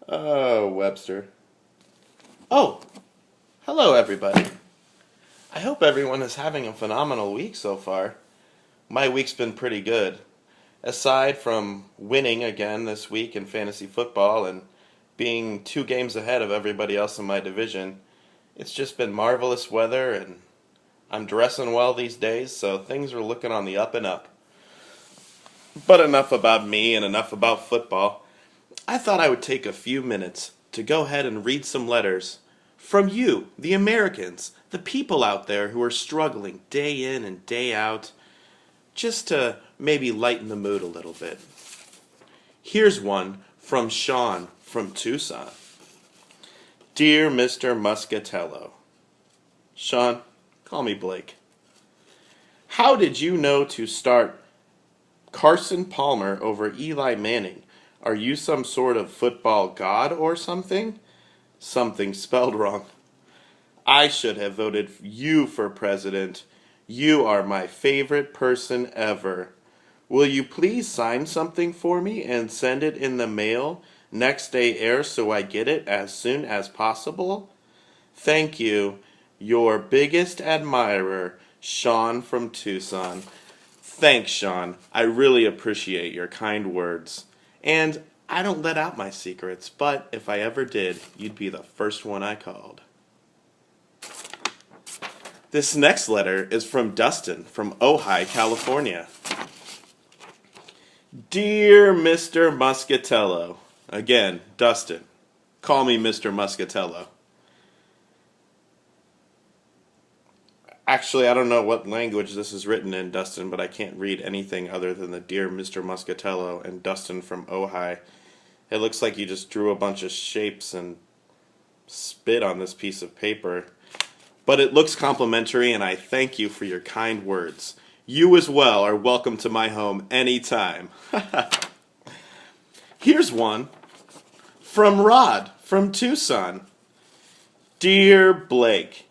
Oh, Webster. Oh, hello everybody. I hope everyone is having a phenomenal week so far. My week's been pretty good. Aside from winning again this week in fantasy football and being 2 games ahead of everybody else in my division, it's just been marvelous weather and I'm dressing well these days, so things are looking on the up and up. But enough about me and enough about football. I thought I would take a few minutes to go ahead and read some letters from you, the Americans, the people out there who are struggling day in and day out, just to maybe lighten the mood a little bit. Here's one from Sean from Tucson. Dear Mr. Muscatello. Sean, call me Blake. How did you know to start Carson Palmer over Eli Manning? Are you some sort of football god or something? Something spelled wrong. I should have voted you for president. You are my favorite person ever. Will you please sign something for me and send it in the mail next day air so I get it as soon as possible? Thank you. Your biggest admirer, Sean from Tucson. Thanks, Sean. I really appreciate your kind words. And I don't let out my secrets, but if I ever did, you'd be the first one I called. This next letter is from Dustin from Ojai, California. Dear Mr. Muscatello. Again, Dustin. Call me Mr. Muscatello. Actually, I don't know what language this is written in, Dustin, but I can't read anything other than the Dear Mr. Muscatello and Dustin from Ojai. It looks like you just drew a bunch of shapes and spit on this piece of paper. But it looks complimentary, and I thank you for your kind words. You as well are welcome to my home anytime. Here's one from Rod from Tucson. Dear Blake,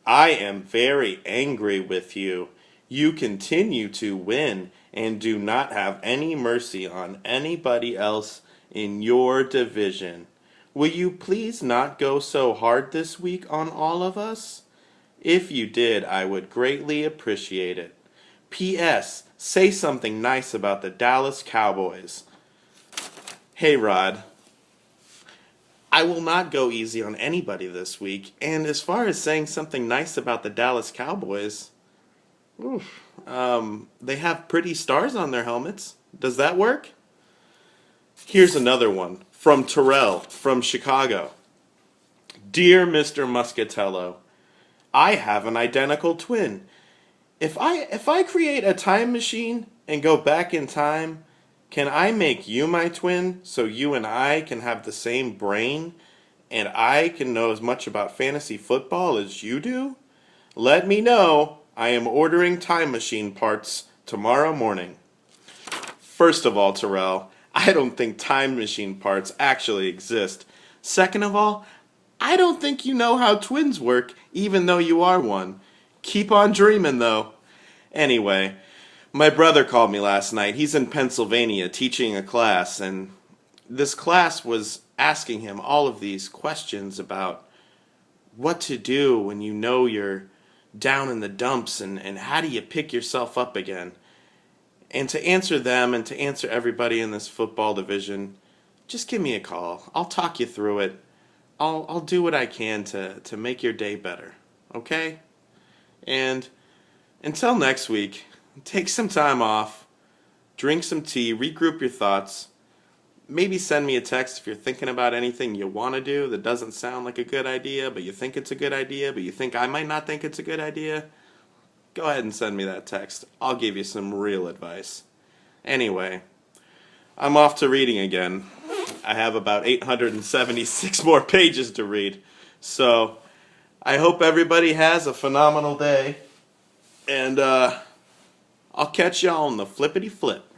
I am very angry with you. You continue to win and do not have any mercy on anybody else in your division. Will you please not go so hard this week on all of us? If you did, I would greatly appreciate it. P.S. Say something nice about the Dallas Cowboys. Hey, Rod. I will not go easy on anybody this week, and as far as saying something nice about the Dallas Cowboys, they have pretty stars on their helmets. Does that work? Here's another one from Terrell from Chicago. Dear Mr. Muscatello, I have an identical twin. If I create a time machine and go back in time, can I make you my twin so you and I can have the same brain and I can know as much about fantasy football as you do? Let me know. I am ordering time machine parts tomorrow morning. First of all, Terrell, I don't think time machine parts actually exist. Second of all, I don't think you know how twins work, even though you are one. Keep on dreaming, though. Anyway, my brother called me last night. He's in Pennsylvania teaching a class, and this class was asking him all of these questions about what to do when you know you're down in the dumps and how do you pick yourself up again. And to answer them and to answer everybody in this football division, just give me a call. I'll talk you through it. I'll do what I can to make your day better, okay? And until next week, take some time off, drink some tea, regroup your thoughts, maybe send me a text if you're thinking about anything you want to do that doesn't sound like a good idea, but you think it's a good idea, but you think I might not think it's a good idea. Go ahead and send me that text. I'll give you some real advice. Anyway, I'm off to reading again. I have about 876 more pages to read. So, I hope everybody has a phenomenal day. And I'll catch y'all on the flippity flip.